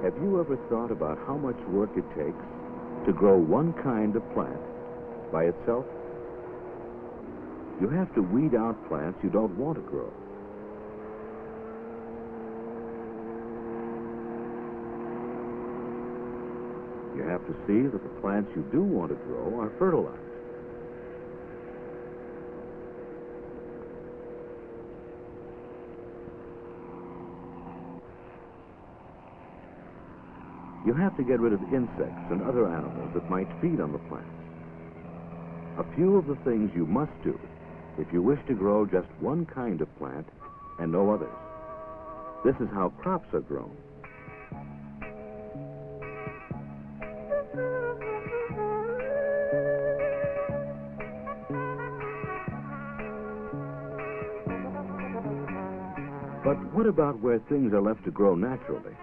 Have you ever thought about how much work it takes to grow one kind of plant by itself? You have to weed out plants you don't want to grow. You have to see that the plants you do want to grow are fertilized. You have to get rid of insects and other animals that might feed on the plants. A few of the things you must do if you wish to grow just one kind of plant and no others. This is how crops are grown. But what about where things are left to grow naturally?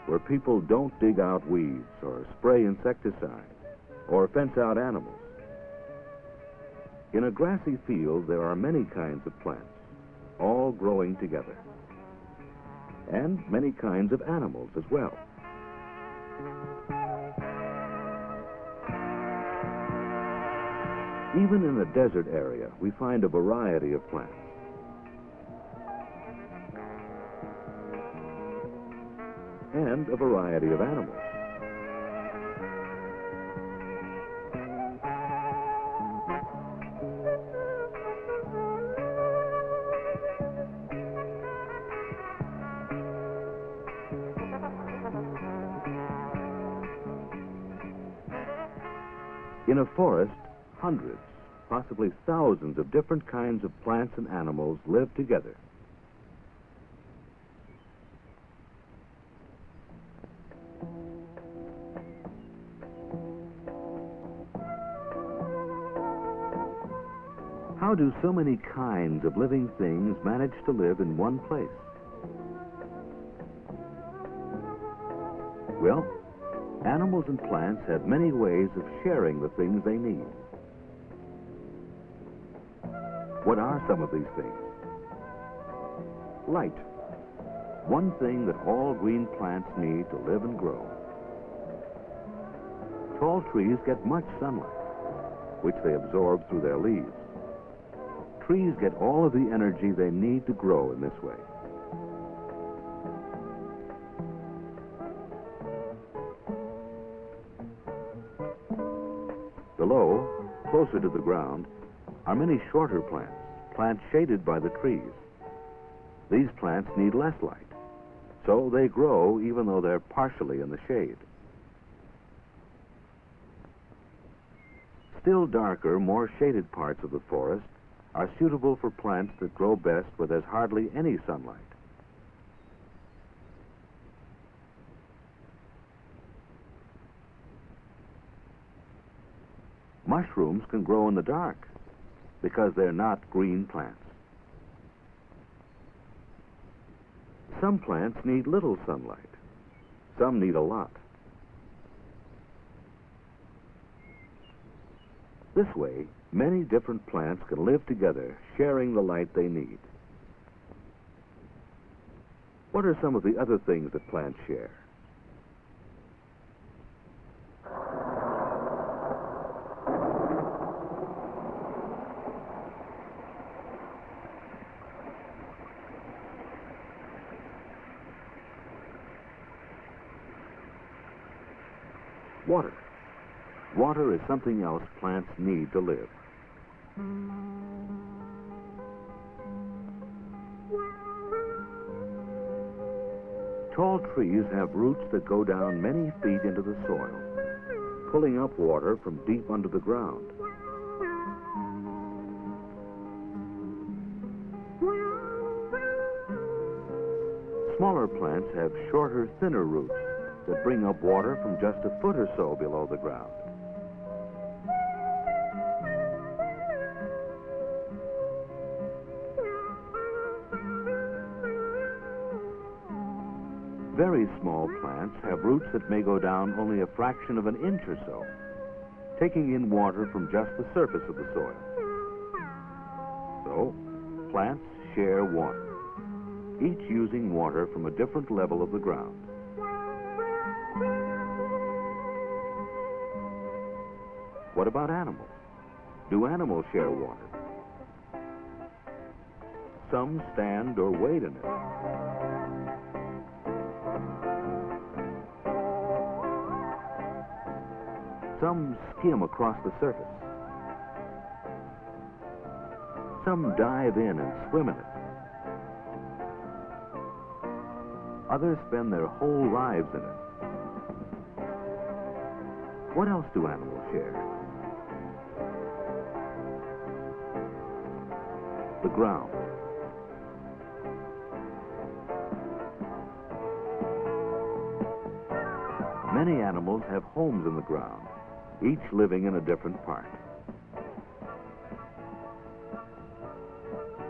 Where people don't dig out weeds or spray insecticides or fence out animals. In a grassy field, there are many kinds of plants, all growing together. And many kinds of animals as well. Even in a desert area, we find a variety of plants. And a variety of animals. In a forest, hundreds, possibly thousands of different kinds of plants and animals live together. How do so many kinds of living things manage to live in one place? Well, animals and plants have many ways of sharing the things they need. What are some of these things? Light. One thing that all green plants need to live and grow. Tall trees get much sunlight, which they absorb through their leaves. Trees get all of the energy they need to grow in this way. Below, closer to the ground, are many shorter plants, plants shaded by the trees. These plants need less light, so they grow even though they're partially in the shade. Still darker, more shaded parts of the forest are suitable for plants that grow best where there's hardly any sunlight. Mushrooms can grow in the dark because they're not green plants. Some plants need little sunlight. Some need a lot. This way, many different plants can live together, sharing the light they need. What are some of the other things that plants share? Water. Water is something else plants need to live. Tall trees have roots that go down many feet into the soil, pulling up water from deep under the ground. Smaller plants have shorter, thinner roots that bring up water from just a foot or so below the ground. Very small plants have roots that may go down only a fraction of an inch or so, taking in water from just the surface of the soil. So, plants share water, each using water from a different level of the ground. What about animals? Do animals share water? Some stand or wade in it. Some skim across the surface. Some dive in and swim in it. Others spend their whole lives in it. What else do animals share? The ground. Many animals have homes in the ground, each living in a different part.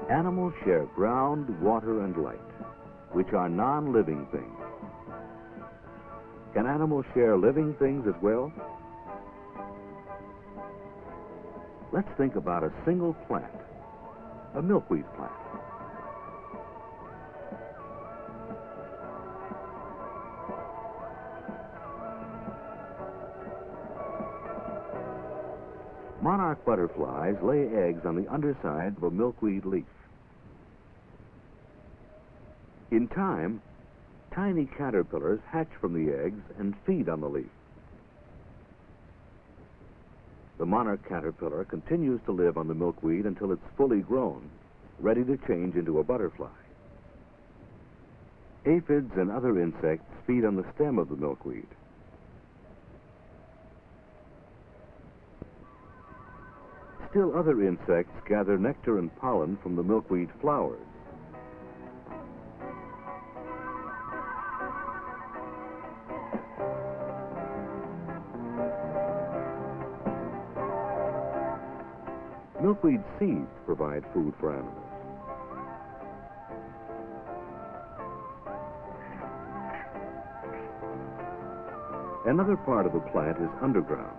Animals share ground, water, and light, which are non-living things. Can animals share living things as well? Let's think about a single plant, a milkweed plant. Monarch butterflies lay eggs on the underside of a milkweed leaf. In time, tiny caterpillars hatch from the eggs and feed on the leaf. The monarch caterpillar continues to live on the milkweed until it's fully grown, ready to change into a butterfly. Aphids and other insects feed on the stem of the milkweed. Still other insects gather nectar and pollen from the milkweed flowers. Milkweed seeds provide food for animals. Another part of the plant is underground.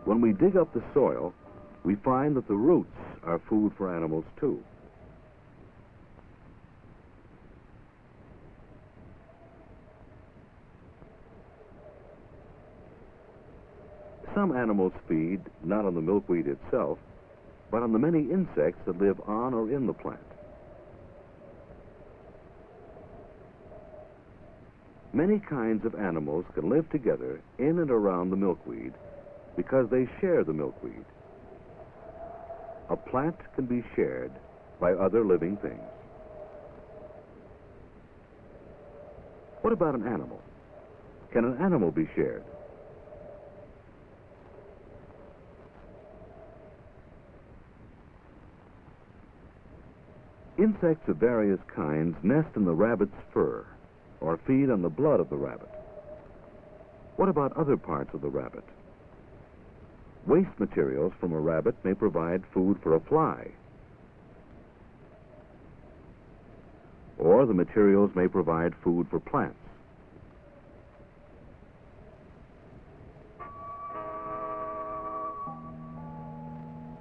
When we dig up the soil, we find that the roots are food for animals too. Some animals feed not on the milkweed itself, but on the many insects that live on or in the plant. Many kinds of animals can live together in and around the milkweed because they share the milkweed. A plant can be shared by other living things. What about an animal? Can an animal be shared? Insects of various kinds nest in the rabbit's fur or feed on the blood of the rabbit. What about other parts of the rabbit? Waste materials from a rabbit may provide food for a fly. Or the materials may provide food for plants.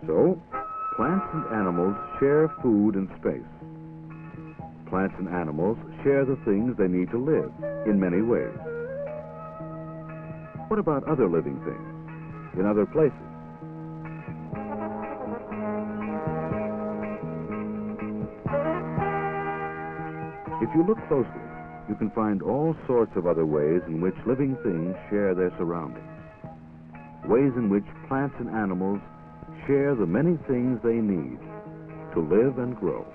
So, plants and animals share food and space. Plants and animals share the things they need to live in many ways. What about other living things in other places? If you look closely, you can find all sorts of other ways in which living things share their surroundings. Ways in which plants and animals share the many things they need to live and grow.